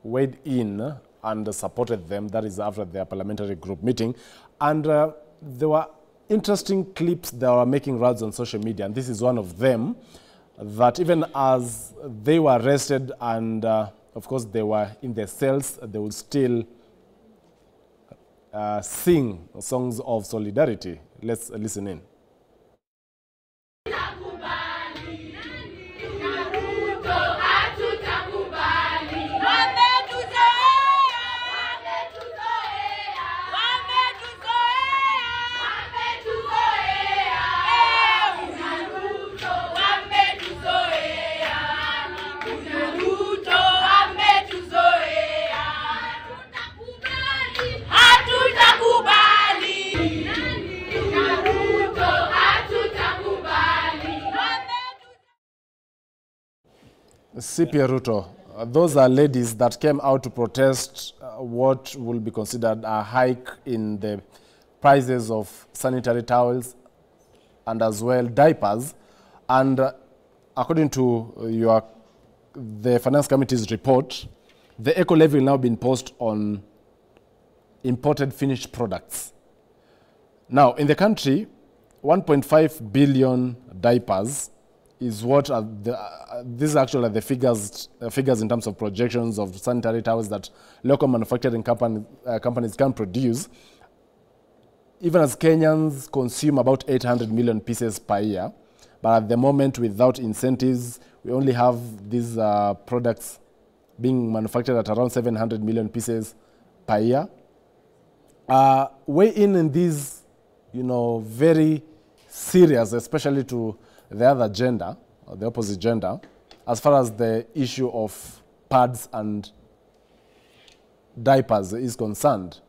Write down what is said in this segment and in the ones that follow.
weighed in and supported them. That is after their parliamentary group meeting. And there were interesting clips that were making rounds on social media, and this is one of them, that even as they were arrested and, of course, they were in their cells, they would still sing songs of solidarity. Let's listen in. CP Ruto, those are ladies that came out to protest what will be considered a hike in the prices of sanitary towels and as well diapers. And according to the Finance Committee's report, the eco levy will now be imposed on imported finished products. Now, in the country, 1.5 billion diapers is what are these are actually the figures in terms of projections of sanitary towels that local manufacturing companies can produce. Even as Kenyans consume about 800 million pieces per year, but at the moment, without incentives, we only have these products being manufactured at around 700 million pieces per year. Weigh in these, very serious, especially to the other gender, or the opposite gender, as far as the issue of pads and diapers is concerned.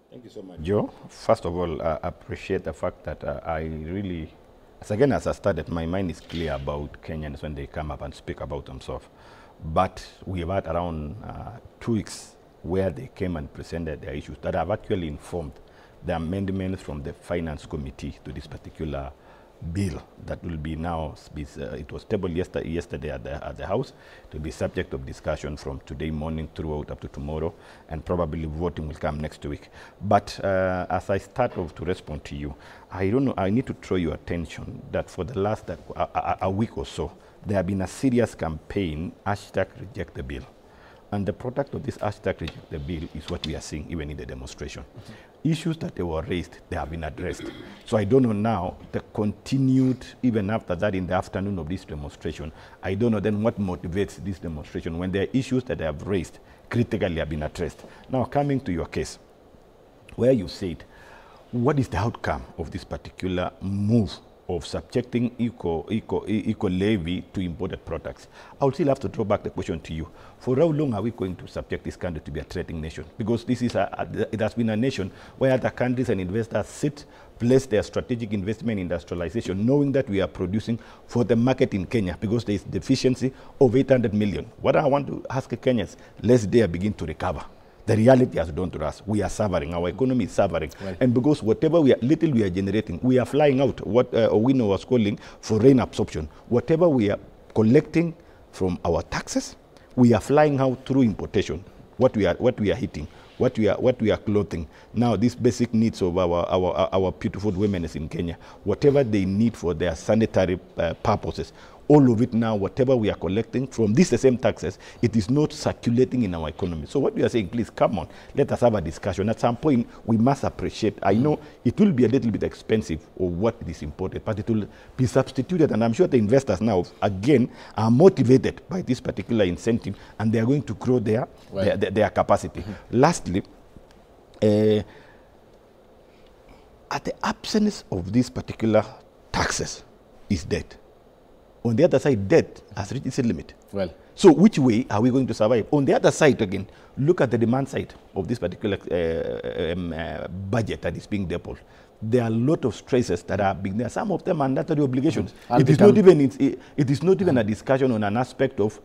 Thank you so much, Joe. First of all, I appreciate the fact that I really, as I started, my mind is clear about Kenyans when they come up and speak about themselves. But we have had around 2 weeks where they came and presented their issues that have actually informed the amendments from the Finance Committee to this particular bill that will be now, it was tabled yesterday at the House, to be subject of discussion from today morning throughout up to tomorrow, and probably voting will come next week. But as I start off to respond to you, I don't know, I need to draw your attention that for the last a week or so, there have been a serious campaign, #Reject the Bill. And the product of this #Reject the Bill is what we are seeing even in the demonstration. Issues that they were raised, they have been addressed. So I don't know now, the continued, even after that in the afternoon of this demonstration, I don't know then what motivates this demonstration when there are issues that they have raised, critically have been addressed. Now coming to your case, where you said, what is the outcome of this particular move of subjecting eco levy to imported products? I would still have to throw back the question to you. For how long are we going to subject this country to be a trading nation? Because this is it has been a nation where other countries and investors place their strategic investment in industrialization, knowing that we are producing for the market in Kenya because there is deficiency of 800 million. What I want to ask Kenyans, let's dare begin to recover. The reality has done to us. We are suffering. Our economy is suffering. Right. And because whatever little we are generating, we are flying out what Owino was calling foreign absorption. Whatever we are collecting from our taxes, we are flying out through importation. What we are hitting, what we are clothing. Now, these basic needs of our beautiful women in Kenya, whatever they need for their sanitary purposes, all of it now, whatever we are collecting from these same taxes, it is not circulating in our economy. So what we are saying, please come on, let us have a discussion. At some point, we must appreciate. I know it will be a little bit expensive of what is imported, but it will be substituted. And I'm sure the investors now, again, are motivated by this particular incentive, and they are going to grow their capacity. Lastly, at the absence of these particular taxes is debt. On the other side, debt has reached its limit. Well, so which way are we going to survive? On the other side, again, look at the demand side of this particular budget that is being deployed. There are a lot of stresses that are being there. Some of them are mandatory obligations. It is not even a discussion on an aspect of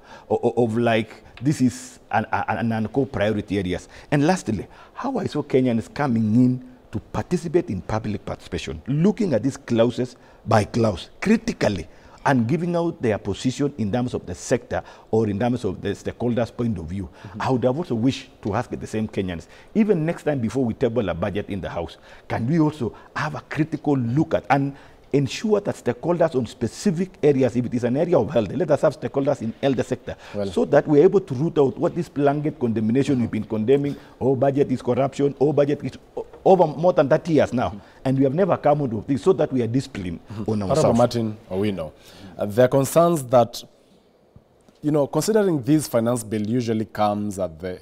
like this is an core priority areas. And lastly, how I saw Kenyans coming in to participate in public participation, looking at these clauses by clause critically. and giving out their position in terms of the sector or in terms of the stakeholders' point of view. I would have also wished to ask the same Kenyans, even next time before we table a budget in the House, can we also have a critical look at and ensure that stakeholders on specific areas, if it is an area of health, let us have stakeholders in elder sector, so that we're able to root out what this blanket condemnation we've been condemning, budget is corruption, budget is over more than 30 years now, and we have never come out of this, so that we are disciplined on ourselves. Martin Owino, there are concerns that, you know, considering this finance bill usually comes at the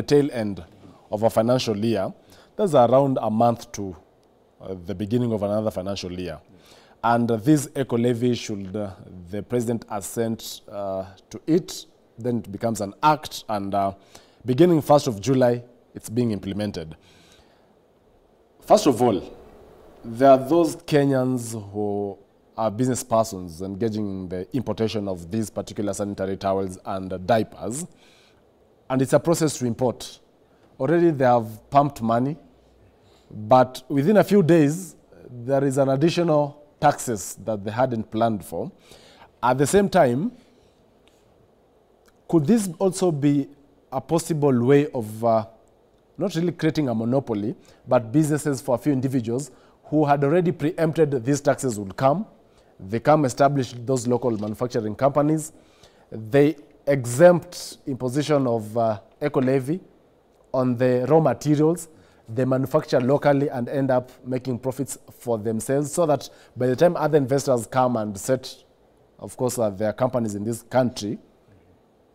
tail end of a financial year, there's around a month to the beginning of another financial year. And this eco-levy, should the president assent to it, then it becomes an act, and beginning 1st of July, it's being implemented. First of all, there are those Kenyans who are business persons engaging in the importation of these particular sanitary towels and diapers, and it's a process to import. Already they have pumped money, but within a few days, there is an additional taxes that they hadn't planned for. At the same time, could this also be a possible way of not really creating a monopoly, but businesses for a few individuals who had already preempted these taxes would come? They come establish those local manufacturing companies. They exempt imposition of eco-levy on the raw materials. They manufacture locally and end up making profits for themselves, so that by the time other investors come and set, of course, their companies in this country,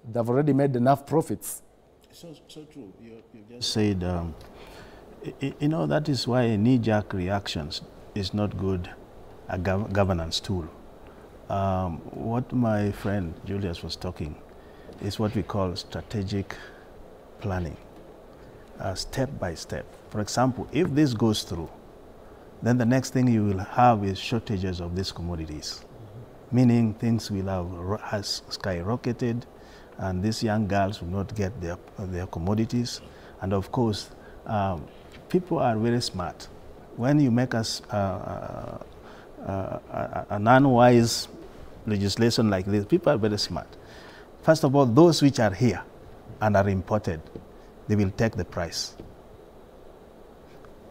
they've already made enough profits. So true. You just said, you know, that is why knee-jerk reactions is not good a governance tool. What my friend Julius was talking is what we call strategic planning, step by step. For example, if this goes through, then the next thing you will have is shortages of these commodities, meaning things will have skyrocketed, and these young girls will not get their commodities. And of course, people are very smart. When you make us an unwise legislation like this, people are very smart. First of all, those which are here and are imported, they will take the price.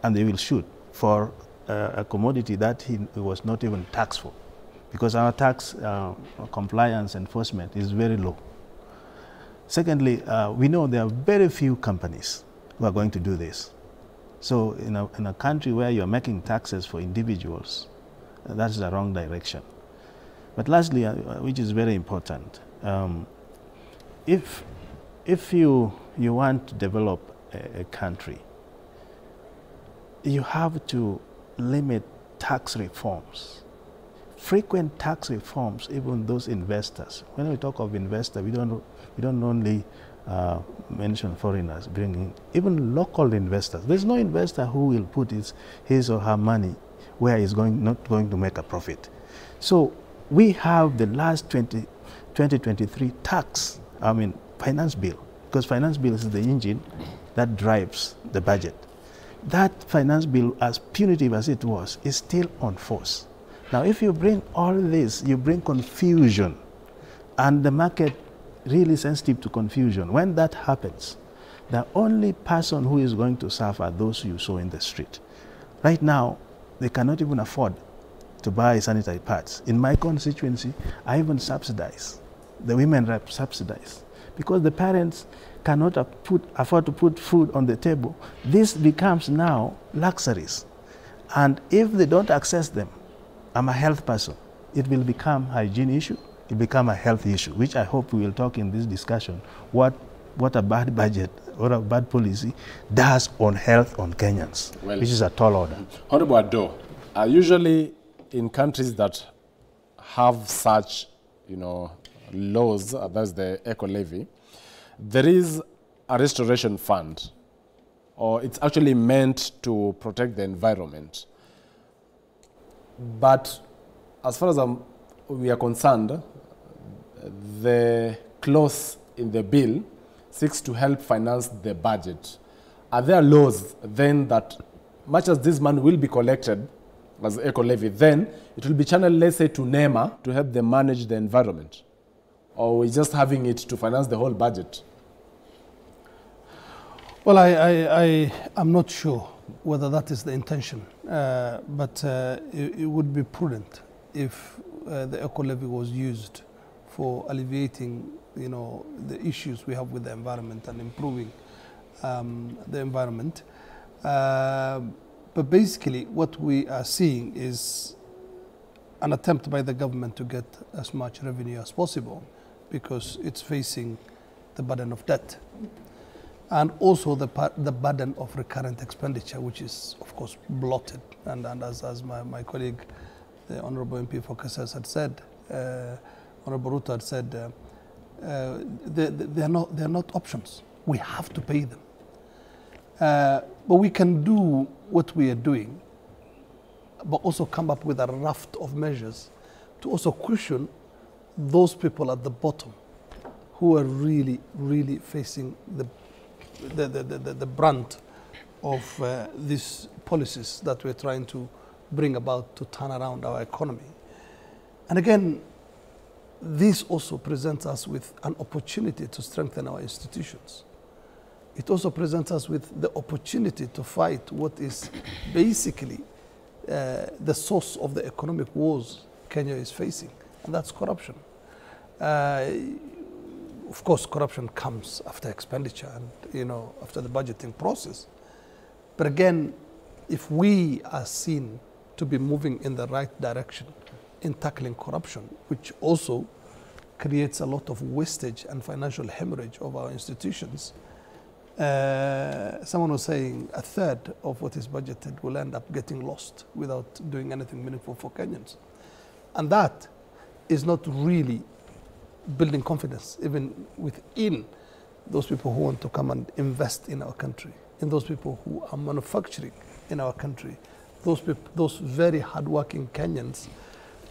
And they will shoot for a commodity that he was not even taxed for, because our tax compliance enforcement is very low. Secondly, we know there are very few companies who are going to do this. So in a country where you're making taxes for individuals, that's the wrong direction. But lastly, which is very important, if you want to develop a country, you have to limit tax reforms. Frequent tax reforms, even those investors. When we talk of investor, we don't only mention foreigners, bringing even local investors. There's no investor who will put his or her money where he's not going to make a profit. So we have the last 2023 finance bill, because finance bill is the engine that drives the budget. That finance bill, as punitive as it was, is still on force. Now, if you bring all this, you bring confusion, and the market really sensitive to confusion. When that happens, the only person who is going to suffer are those you saw in the street. Right now, they cannot even afford to buy sanitary pads. In my constituency, I even subsidize. The women rep subsidize. Because the parents cannot afford to put food on the table. This becomes now luxuries. And if they don't access them, I'm a health person, it will become a hygiene issue, it will become a health issue, which I hope we will talk in this discussion, what a bad budget or a bad policy does on health on Kenyans, which is a tall order. Honorable Ado, usually in countries that have such, laws, that's the eco-levy, there is a restoration fund, or it's actually meant to protect the environment. But as far as we are concerned, the clause in the bill seeks to help finance the budget. Are there laws then that, much as this money will be collected as eco-levy, then it will be channeled, let's say, to NEMA to help them manage the environment? Or we're just having it to finance the whole budget? Well, I'm not sure whether that is the intention, but it would be prudent if the eco-levy was used for alleviating, the issues we have with the environment and improving the environment. But basically, what we are seeing is an attempt by the government to get as much revenue as possible because it's facing the burden of debt. And also the burden of recurrent expenditure, which is, of course, blotted. And as my colleague, the Honorable MP for Kasas had said, Honorable Ruto had said, they are not options. We have to pay them. But we can do what we are doing, but also come up with a raft of measures to also cushion those people at the bottom who are really, really facing the brunt of these policies that we're trying to bring about to turn around our economy. And again, this also presents us with an opportunity to strengthen our institutions. It also presents us with the opportunity to fight what is basically the source of the economic wars Kenya is facing, and that's corruption. Of course, corruption comes after expenditure and, after the budgeting process. But again, if we are seen to be moving in the right direction in tackling corruption, which also creates a lot of wastage and financial hemorrhage of our institutions, someone was saying a third of what is budgeted will end up getting lost without doing anything meaningful for Kenyans. And that is not really building confidence, even within those people who want to come and invest in our country, in those people who are manufacturing in our country, those very hardworking Kenyans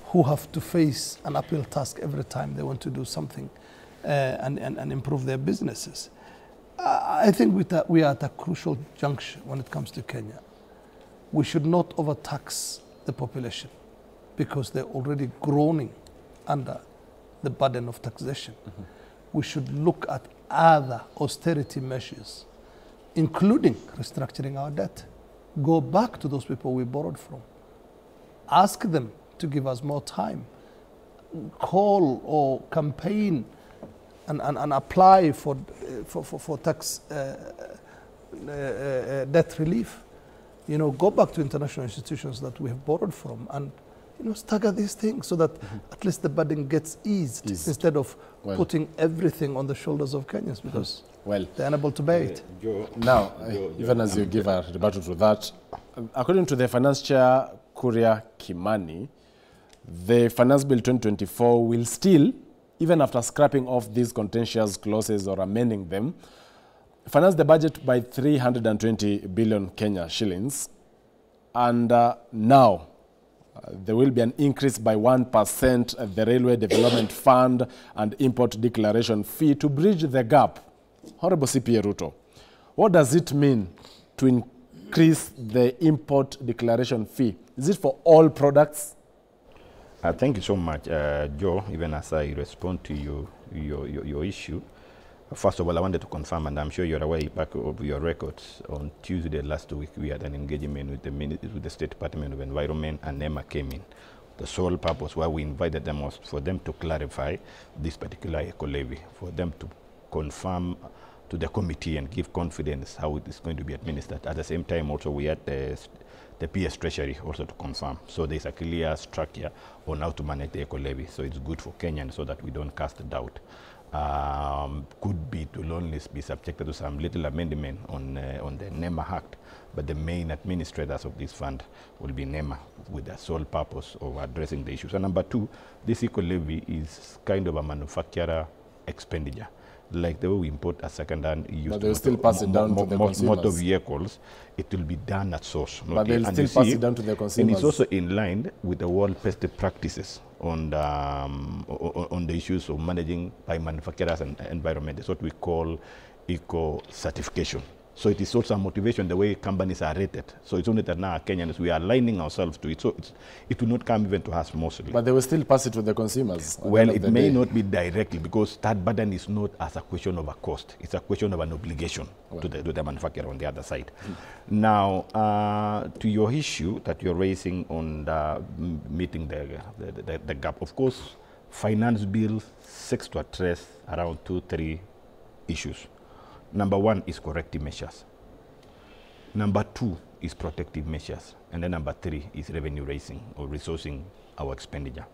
who have to face an uphill task every time they want to do something and improve their businesses. I think we are at a crucial juncture when it comes to Kenya. We should not overtax the population because they're already groaning under the burden of taxation. Mm-hmm. We should look at other austerity measures, including restructuring our debt. Go back to those people we borrowed from. Ask them to give us more time. Call or campaign and apply for tax debt relief. Go back to international institutions that we have borrowed from and stagger these things so that at least the burden gets eased instead of putting everything on the shoulders of Kenyans because they're unable to bear it. Now, even as you give a rebuttal to that, according to the Finance Chair, Kuria Kimani, the Finance Bill 2024 will still, even after scrapping off these contentious clauses or amending them, finance the budget by 320 billion Kenya shillings. And now, there will be an increase by 1% at the Railway Development Fund and Import Declaration Fee to bridge the gap. Honorable CPA Ruto, what does it mean to increase the Import Declaration Fee? Is it for all products? Thank you so much, Joe. Even as I respond to your issue, first of all, I wanted to confirm, and I'm sure you're aware back of your records, on Tuesday last week, we had an engagement with the State Department of Environment, and NEMA came in. The sole purpose why we invited them was for them to clarify this particular eco-levy, for them to confirm to the committee and give confidence how it is going to be administered. At the same time, also, we had the PS Treasury also to confirm. So there's a clear structure on how to manage the eco-levy. So it's good for Kenyans so that we don't cast a doubt. Could be to only be subjected to some little amendment on the NEMA Act, but the main administrators of this fund will be NEMA with the sole purpose of addressing the issues. And number two, this eco-levy is kind of a manufacturer expenditure. Like the way we import a second-hand used motor vehicles, it will be done at source. But they'll still pass it down to the consumers. And it's also in line with the world best practices on the issues of managing by manufacturers and environment. It's what we call eco-certification. So it is also a motivation the way companies are rated. So it's only that now Kenyans, we are aligning ourselves to it. So it will not come even to us mostly. But they will still pass it to the consumers. Well, it may not be directly, because that burden is not as a question of a cost. It's a question of an obligation to the manufacturer on the other side. Now, to your issue that you're raising on meeting the gap, of course, finance bill seeks to address around 2-3 issues. Number one is corrective measures. Number two is protective measures. And then number three is revenue raising or resourcing our expenditure.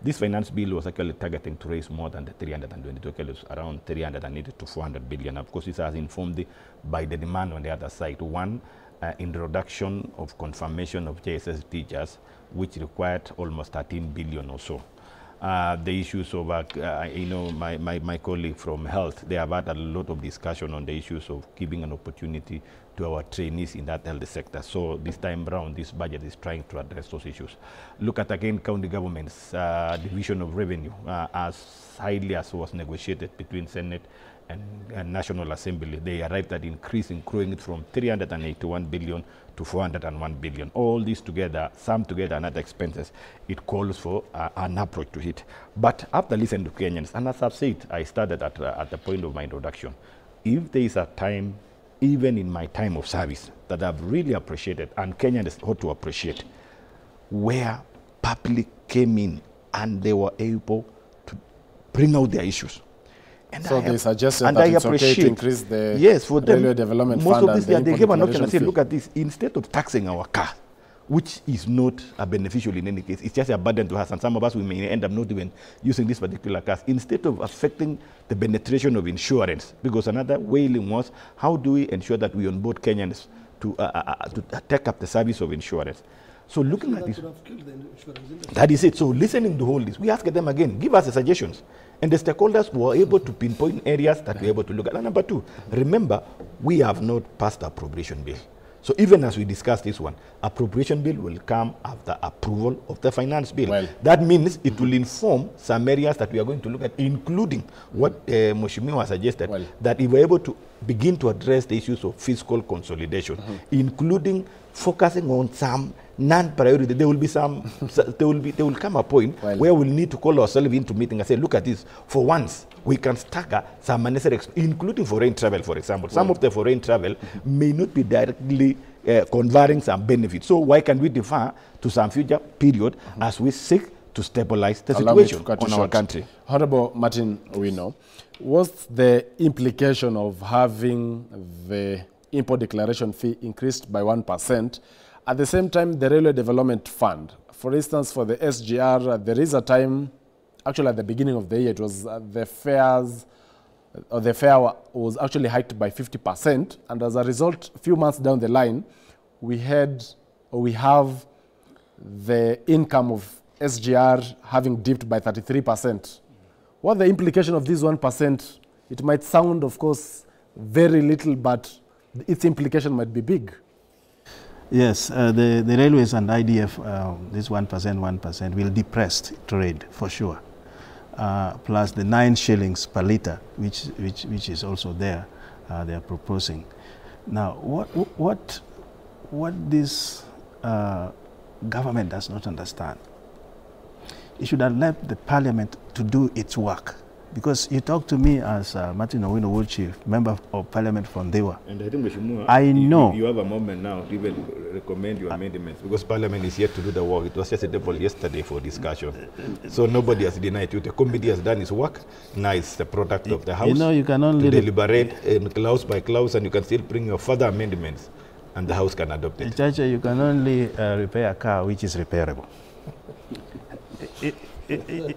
This finance bill was actually targeting to raise more than the 322, it was around 380 to 400 billion. Of course, this has informed by the demand on the other side. One, introduction of confirmation of JSS teachers, which required almost 13 billion or so. The issues of, you know, my colleague from health, they have had a lot of discussion on the issues of giving an opportunity to our trainees in that health sector. So this time around, this budget is trying to address those issues. Look at, again, county governments, division of revenue, as highly as was negotiated between Senate and National Assembly. They arrived at growing it from 381 billion to 401 billion. All these together, summed together and other expenses, it calls for an approach to it. But after listening to Kenyans, and as I've said, I started at the point of my introduction, if there is a time, even in my time of service, that I've really appreciated, and Kenyans ought to appreciate, where public came in and they were able to bring out their issues. And so they suggested that it's okay to increase the for them, railway development most fund. Of this, they gave an option and said, look at this, instead of taxing our car, which is not a beneficial in any case, it's just a burden to us, and some of us, we may end up not even using this particular cars, instead of affecting the penetration of insurance, because another wailing was, how do we ensure that we onboard Kenyans to take up the service of insurance? So looking at this, that is it. So listening to all this, we ask them again, give us the suggestions. And the stakeholders were able to pinpoint areas that we're able to look at. And number two, remember, we have not passed the appropriation bill. So even as we discuss this one, appropriation bill will come after approval of the finance bill. Well, that means it will inform some areas that we are going to look at, including what Mheshimiwa suggested, that if we're able to begin to address the issues of fiscal consolidation, including focusing on some non-priority. There will be some, there will come a point where we'll need to call ourselves into meeting and say, look at this, for once, we can stagger some unnecessary, including foreign travel, for example. Some of the foreign travel may not be directly conferring some benefits. So why can we defer to some future period as we seek to stabilize the situation on our country? Honorable Martin Owino, what's the implication of having the import declaration fee increased by 1%? At the same time, the Railway Development Fund, for instance, for the SGR, there is a time, actually at the beginning of the year, it was the fare was actually hiked by 50%, and as a result, a few months down the line, we have the income of SGR having dipped by 33%. What the implication of this 1%? It might sound, of course, very little, but its implication might be big. Yes, the railways and IDF, this 1% will depress trade for sure. Plus the 9 shillings per litre, which is also there, they are proposing. Now, what this government does not understand, it should have left the parliament to do its work. Because you talk to me as Martin Owino, World Chief, Member of Parliament from Dewa. And I think, Mheshimiwa, I know. You have a moment now to even recommend your amendments, because Parliament is yet to do the work. It was just a table yesterday for discussion. So nobody has denied you. The committee has done its work. Now it's the product of the House. You know, you can only to deliberate in clause by clause, and you can still bring your further amendments, and the House can adopt it. Chacha, you can only repair a car which is repairable.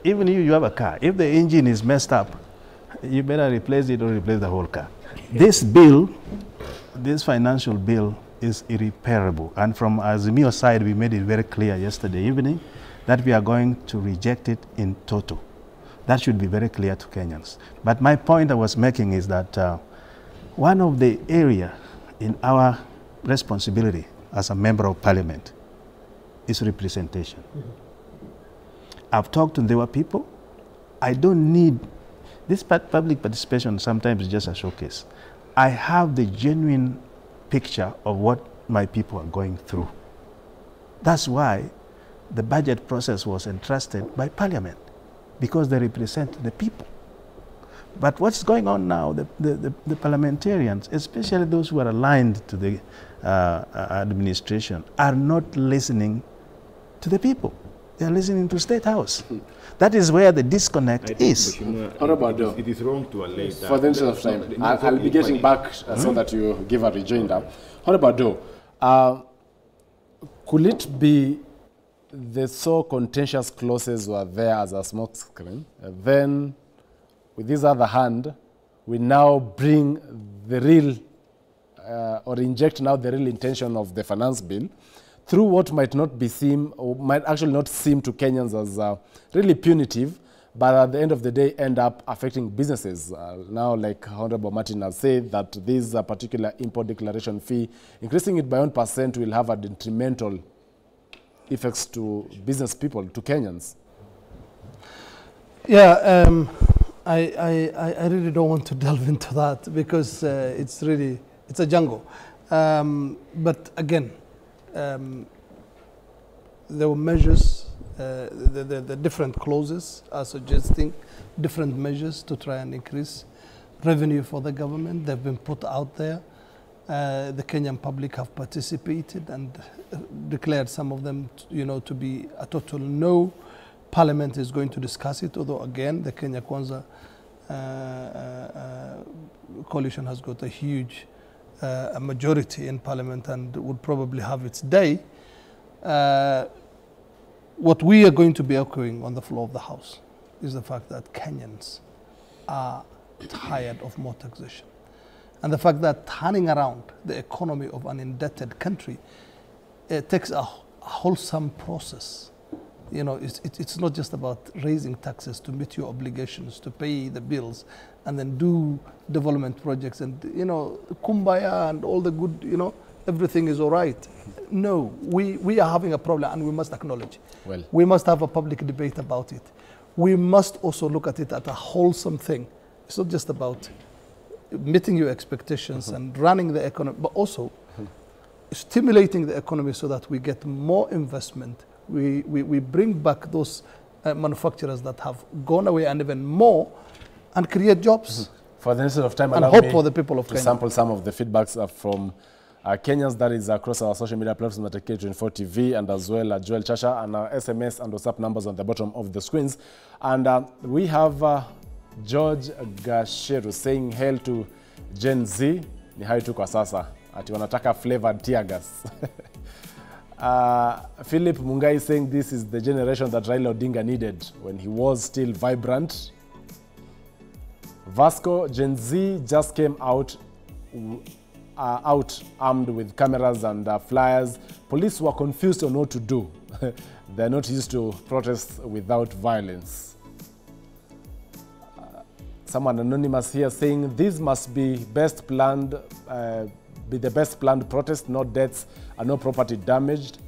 Even if you have a car, if the engine is messed up, you better replace it or replace the whole car. This bill, this financial bill, is irreparable. And from Azimio's side, we made it very clear yesterday evening that we are going to reject it in toto. That should be very clear to Kenyans. But my point I was making is that one of the areas in our responsibility as a member of parliament is representation. I've talked to Dewa people. I don't need, this public participation sometimes is just a showcase. I have the genuine picture of what my people are going through. That's why the budget process was entrusted by Parliament, because they represent the people. But what's going on now, the parliamentarians, especially those who are aligned to the administration, are not listening to the people. They are listening to State House. That is where the disconnect is. It is wrong to allege that. For the interest of time, I'll be getting back so that you give a rejoinder. Honorable Doe, could it be the so contentious clauses were there as a smokescreen? Then, with this other hand, we now bring the real, or inject now the real intention of the finance bill through what might not be seen, or might actually not seem to Kenyans as really punitive, but at the end of the day end up affecting businesses. Now, like Honorable Martin has said, that this particular import declaration fee, increasing it by 1% will have a detrimental effects to business people, to Kenyans. Yeah, I really don't want to delve into that because it's a jungle. But again, there were measures, the different clauses are suggesting different measures to try and increase revenue for the government. They've been put out there. The Kenyan public have participated and declared some of them, to be a total no. Parliament is going to discuss it, although again, the Kenya Kwanza coalition has got a huge a majority in Parliament and would probably have its day. What we are going to be echoing on the floor of the House is the fact that Kenyans are tired of more taxation. And the fact that turning around the economy of an indebted country takes a wholesome process. It's not just about raising taxes to meet your obligations, to pay the bills, and then do development projects and, kumbaya and all the good, everything is all right. No, we are having a problem and we must acknowledge. Well, we must have a public debate about it. We must also look at it as a wholesome thing. It's not just about meeting your expectations and running the economy, but also stimulating the economy so that we get more investment. We bring back those manufacturers that have gone away and even more and create jobs. For the interest of time, and allow hope me for the people of to Kenya. sample some of the feedbacks from Kenyans, that is across our social media platforms at K24 TV and as well Joel Chasha, and our SMS and WhatsApp numbers on the bottom of the screens. And we have George Gasheru saying hail to Gen Z, ni hayo tu kwa sasa, ati wanataka flavored tear gas. Philip Mungai saying this is the generation that Raila Odinga needed when he was still vibrant. Vasco, Gen Z just came out armed with cameras and flyers. Police were confused on what to do. They're not used to protests without violence. Someone anonymous here saying this must be the best planned protest, no deaths and no property damaged.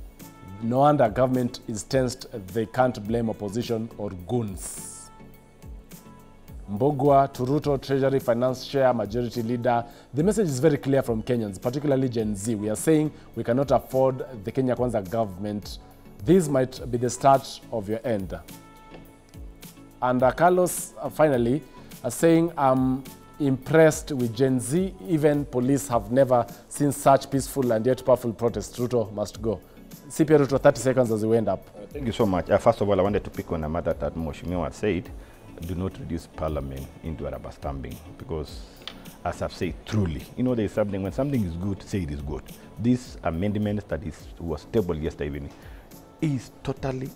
No wonder government is tensed, they can't blame opposition or goons. Mbogwa, Turuto, Treasury Finance Share, Majority Leader. The message is very clear from Kenyans, particularly Gen Z. We are saying we cannot afford the Kenya Kwanza government. This might be the start of your end. And Carlos, finally, saying, I'm impressed with Gen Z. Even police have never seen such peaceful and yet powerful protests. Ruto must go. CP Ruto, 30 seconds as we end up. Thank you so much. First of all, I wanted to pick on a matter that Mheshimiwa said. Do not reduce Parliament into a rubber stamping, because, as I've said, truly, there is something, when something is good, say it is good. This amendment that was tabled yesterday evening is totally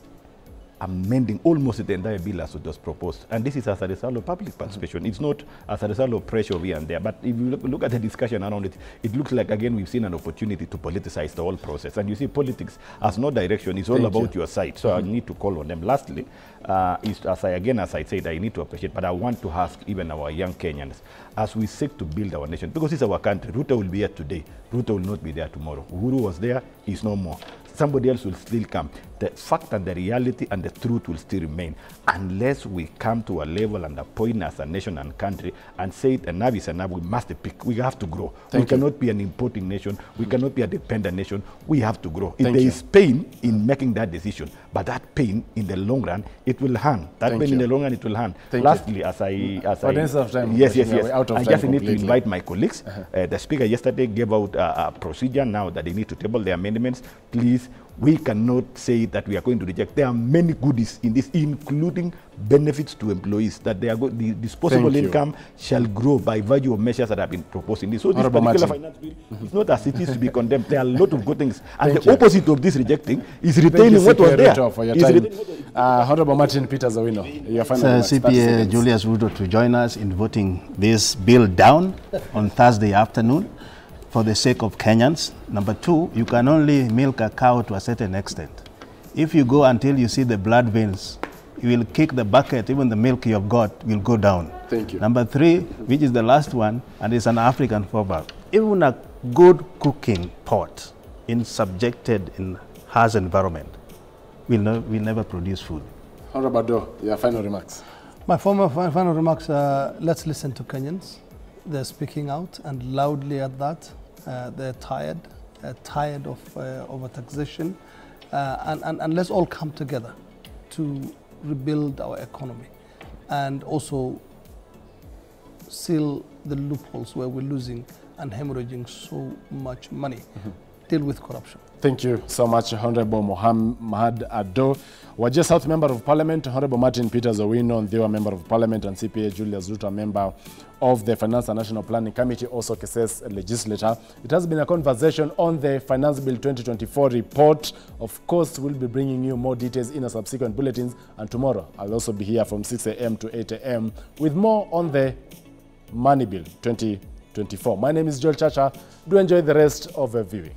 amending almost the entire bill as it was proposed. And this is as a result of public participation. It's not as a result of pressure here and there. But if you look at the discussion around it, it looks like, again, we've seen an opportunity to politicize the whole process. And you see, politics has no direction. It's all about your side. So I need to call on them. Lastly, as I said, I need to appreciate, but I want to ask even our young Kenyans, as we seek to build our nation, because it's our country. Ruto will be here today. Ruto will not be there tomorrow. Uhuru was there. He's no more. Somebody else will still come. the fact and the reality and the truth will still remain unless we come to a level and a point as a nation and country and say enough is enough. We must pick. We have to grow. We cannot be an importing nation. We cannot be a dependent nation. We have to grow. There is pain in making that decision, but that pain in the long run, it will harm. That pain in the long run, it will harm. Lastly, I just need to invite my colleagues. The speaker yesterday gave out a procedure now that they need to table the amendments. Please, we cannot say that we are going to reject. There are many goodies in this, including benefits to employees, that they are the disposable income shall grow by virtue of measures that have been proposed in this. So this particular finance bill is not as it is to be condemned. There are a lot of good things. And the opposite of this rejecting is retaining what was there. For your time. Honorable Martin Peters Owino, your final CPA Julius Ruto to join us in voting this bill down on Thursday afternoon for the sake of Kenyans. Number two, you can only milk a cow to a certain extent. If you go until you see the blood veins, you will kick the bucket, even the milk you have got will go down. Thank you. Number three, which is the last one, and it's an African proverb, even a good cooking pot subjected in harsh environment will never produce food. Honorable Do, your final remarks. My final remarks, let's listen to Kenyans. They're speaking out and loudly at that. They're tired of overtaxation. And let's all come together to rebuild our economy and also seal the loopholes where we're losing and hemorrhaging so much money. Deal with corruption. Thank you so much, Honorable Mohammed Ado. Wajir South Member of Parliament, Honorable Martin Peters Owino, Ndewa Member of Parliament, and CPA Julius Ruto, Member of the Finance and National Planning Committee, also KSS legislator. It has been a conversation on the Finance Bill 2024 report. Of course, we'll be bringing you more details in our subsequent bulletins, and tomorrow I'll also be here from 6 a.m. to 8 a.m. with more on the Money Bill 2024. My name is Joel Chacha. Do enjoy the rest of the viewing.